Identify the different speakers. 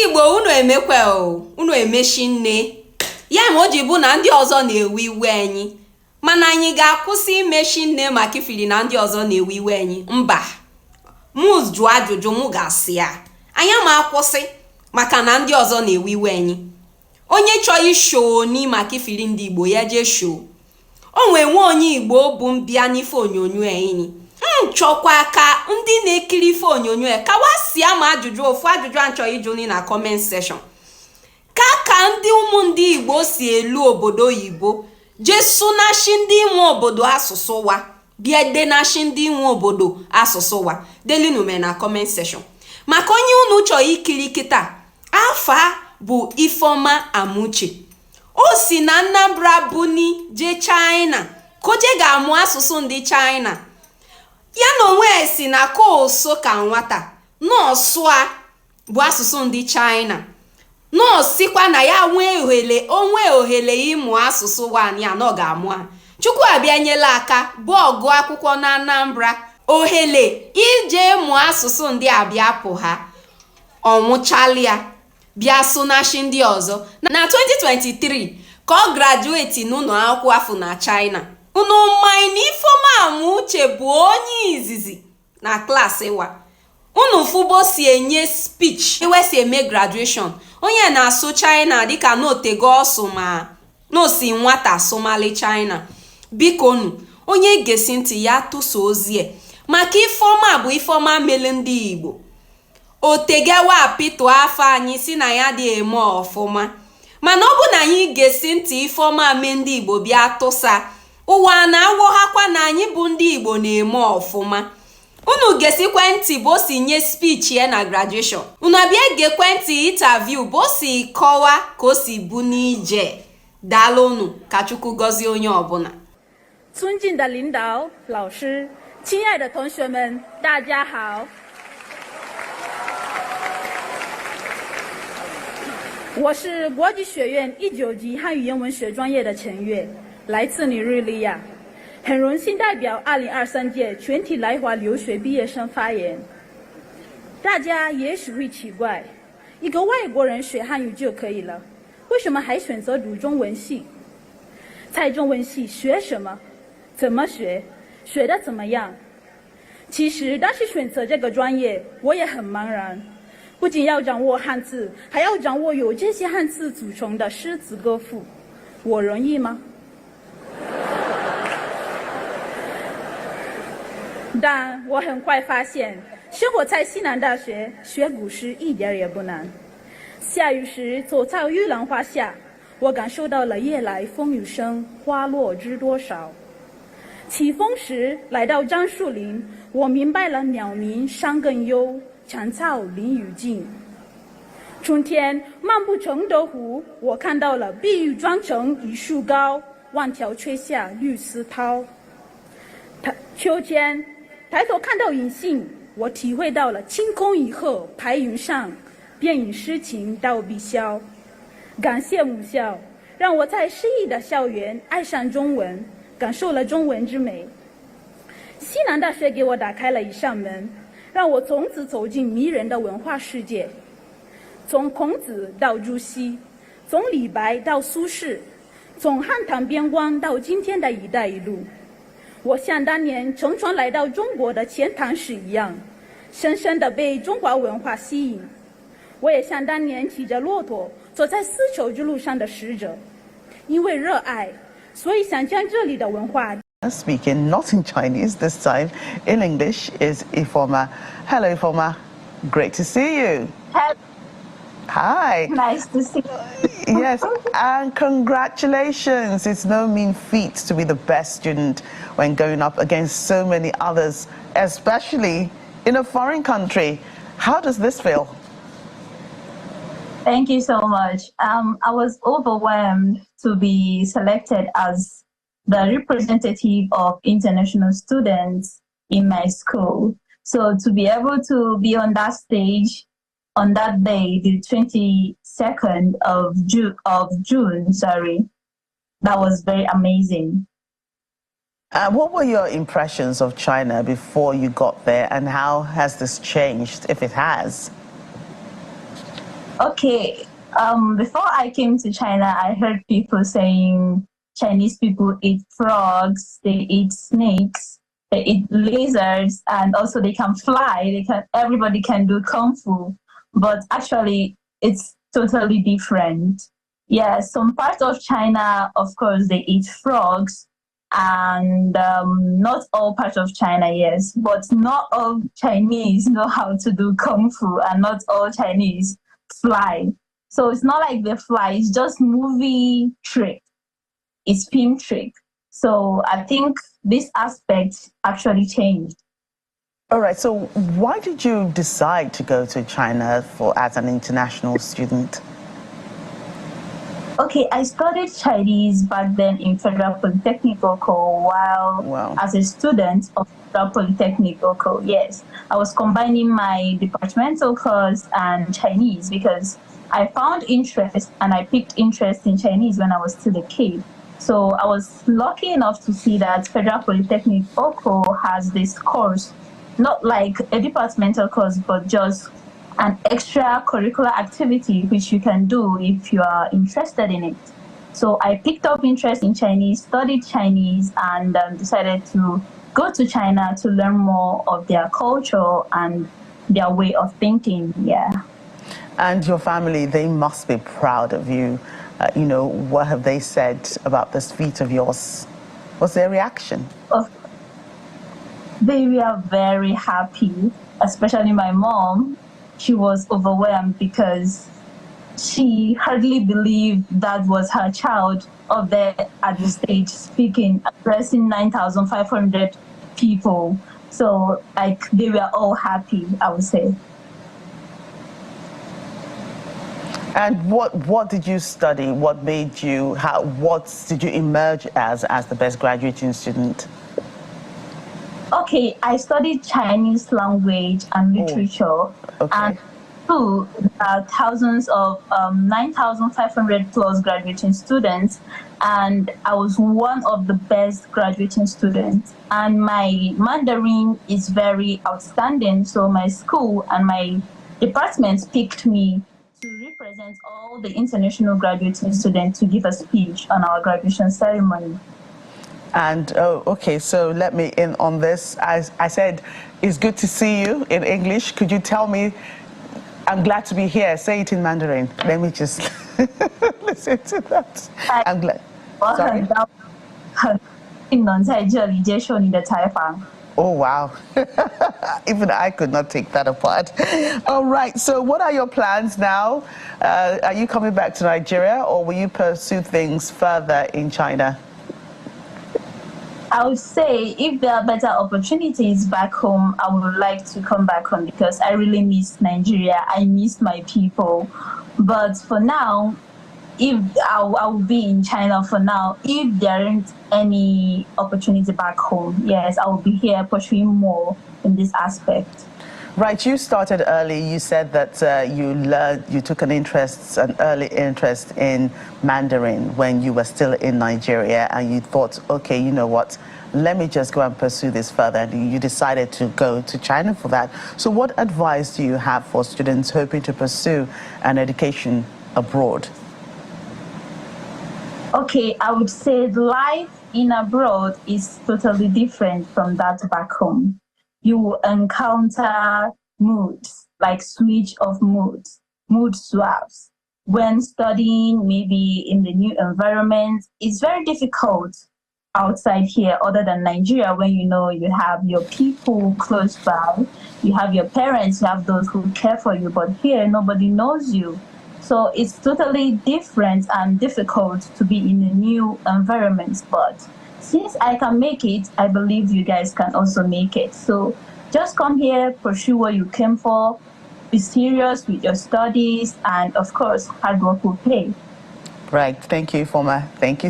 Speaker 1: Igbo unu emekwe o, unu emeshi nne. Ya ma o ji bụ na ndị ọzọ na-ewe iwe anyị. Mana anyị ga-akwụsị imeshi nne maka ifili na ndị ọzọ na-ewe iwe anyị. Mba. Mụ jụọ ajụjụ mụ ga-asị ya. Anyị ma akwụsị maka na ndị ọzọ na-ewe iwe anyị. Onye chọọ isho ni maka ifili ndị Igbo ya jee show. O nwee nwe onye Igbo bụ mbịa n'ife onyonyo enyi. Chọkwa ka ndị na-ekiri ife onyonyo kawasia ma ajụjụ ofu ajụjụ achọ ịjụ na comment section. Ka ndị ụmụ ndị Igbo si elu obodo Igbo jesu nashi ndị nwe obodo asụsụ wa bịa de nashi ndị nwe obodo asụsụ wa delinume na comment section. Maka onye unu chọọ ikiri kịta afa bụ Ifeoma Amuche. O si na Anambra Buni je China koje ga-amụ asụsụ ndị China. Ya na onwe si na koso ka nwata nọọsụ a bụ asụsụ ndị China. Nọọsịkwa na ya onwe ohere ịmụ asụsụ nwanyị anọ ga-amụ ha. Chukwu abịanyela aka bụ ọgụ akwụkwọ na Anambra ohere ije mụọ asụsụ ndị abịa pụ ha. Ọnwụchalịa bịa sụnashi ndị ọzọ. Na 2023 ka ọ graduate n'ụlọ akwụkwọ afọ na China. Unu mmanya na Ifeoma Amuche bụ onye izizi na klaasị wa. Unu fubo si enye speech ewe si eme graduation. Onye na-asụ China dịka n'otego ọsụ ma n'osi nwata Somali China. Biko nu, onye gesi ntị ya tụso ozie. Maka Ifeoma bụ Ifeoma mele ndị Igbo. Otegewa apịtụ afọ anyị si na ya dị eme ọfụma. Mana ọ bụ na anyị gesi ntị Ifeoma me ndị Igbo bịa tụsa. Ụwa na-awọghakwa na anyị bụ ndị Igbo na-eme ọfụma. Unu gesikwe ntị bụ o si nye speech ya na graduation. Unu abịa gekwe ntị interview bụ o si kọwa ka o si bụ n'ije. Daalụ unu, ka Chukwu gọzie onye ọbụla.
Speaker 2: 尊敬的领导、老师、亲爱的同学们，大家好。我是国际学院19级汉语言文学专业的陈月，来自尼日利亚，很荣幸代表2023届全体来华留学毕业生发言。大家也许会奇怪，一个外国人学汉语就可以了，为什么还选择读中文系？在中文系学什么？怎么学？学得怎么样？其实当时选择这个专业，我也很茫然。不仅要掌握汉字，还要掌握由这些汉字组成的诗词歌赋，我容易吗？但我很快发现，生活在西南大学学古诗一点也不难。下雨时走在玉兰花下，我感受到了夜来风雨声，花落知多少。起风时来到樟树林，我明白了鸟鸣山更幽，长草林雨静。春天漫步承德湖，我看到了碧玉妆成一树高，万条垂下绿丝绦。秋天抬头看到银杏，我体会到了清空一鹤排云上，便引诗情到碧霄。感谢母校，让我在诗意的校园爱上中文，感受了中文之美。西南大学给我打开了一扇门，让我从此走进迷人的文化世界。从孔子到朱熹，从李白到苏轼，从汉唐边关到今天的一带一路，我像当年乘船来到中国的遣唐使一样，深深地被中华文化吸引。我也像当年骑着骆驼走在丝绸之路上的使者，因为热爱，所以想将这里的文化。
Speaker 3: Speaking not in Chinese this time, in English is Ifeoma. Hello, Ifeoma. Great to see you. Hi.
Speaker 4: Nice to see you.
Speaker 3: Yes, and congratulations. It's no mean feat to be the best student when going up against so many others, especially in a foreign country. How does this feel?
Speaker 4: Thank you so much. I was overwhelmed to be selected as the representative of international students in my school. So to be able to be on that stage on that day, the 22nd of June, that was very amazing.
Speaker 3: What were your impressions of China before you got there, and how has this changed, if it has?
Speaker 4: Okay. Before I came to China, I heard people saying Chinese people eat frogs, they eat snakes, they eat lizards, and also they can fly. Everybody can do kung fu, but actually it's totally different. Yeah, some parts of China, of course, they eat frogs, and not all parts of China, yes, but not all Chinese know how to do kung fu, and not all Chinese fly. So it's not like they fly, it's just movie trick, it's film trick. So I think this aspect actually changed.
Speaker 3: All right, so why did you decide to go to China as an international student?
Speaker 4: Okay, I studied Chinese back then in Federal Polytechnic Oko while as a student of Federal Polytechnic Oko. Yes, I was combining my departmental course and Chinese because I found interest and I picked interest in Chinese when I was still a kid. So I was lucky enough to see that Federal Polytechnic Oko has this course, not like a departmental course, but just an extracurricular activity which you can do if you are interested in it. So I picked up interest in Chinese, studied Chinese, and decided to go to China to learn more of their culture and their way of thinking. Yeah.
Speaker 3: And your family, they must be proud of you. What have they said about this feat of yours? What's their reaction?
Speaker 4: They were very happy, especially my mom. She was overwhelmed because she hardly believed that was her child up there at the stage speaking, addressing 9,500 people. So they were all happy, I would say.
Speaker 3: And what did you study? What did you emerge as the best graduating student?
Speaker 4: Okay, I studied Chinese language and literature.
Speaker 3: Okay.
Speaker 4: And two, thousands of 9,500 plus graduating students, and I was one of the best graduating students. And my Mandarin is very outstanding, so my school and my department picked me to represent all the international graduating students to give a speech on our graduation ceremony.
Speaker 3: And okay, so let me in on this. As I said, it's good to see you in English. Could you tell me, I'm glad to be here. Say it in Mandarin. Let me just listen to that. I'm glad. Sorry? Oh, wow. Even I could not take that apart. All right, so what are your plans now? Are you coming back to Nigeria, or will you pursue things further in China?
Speaker 4: I would say if there are better opportunities back home, I would like to come back home because I really miss Nigeria. I miss my people. But for now, if I will be in China for now, if there aren't any opportunity back home, yes, I will be here pursuing more in this aspect.
Speaker 3: Right, you started early. You said that you took an early interest in Mandarin when you were still in Nigeria, and you thought, okay, you know what, let me just go and pursue this further. And you decided to go to China for that. So what advice do you have for students hoping to pursue an education abroad?
Speaker 4: Okay, I would say life in abroad is totally different from that back home. You will encounter moods, like switch of moods, mood swaps. When studying, maybe in the new environment, it's very difficult outside here, other than Nigeria, when you have your people close by, you have your parents, you have those who care for you, but here nobody knows you. So it's totally different and difficult to be in a new environment, but since I can make it, I believe you guys can also make it. So just come here, pursue what you came for, be serious with your studies, and of course, hard work will pay.
Speaker 3: Right. Thank you, Ifeoma. Thank you.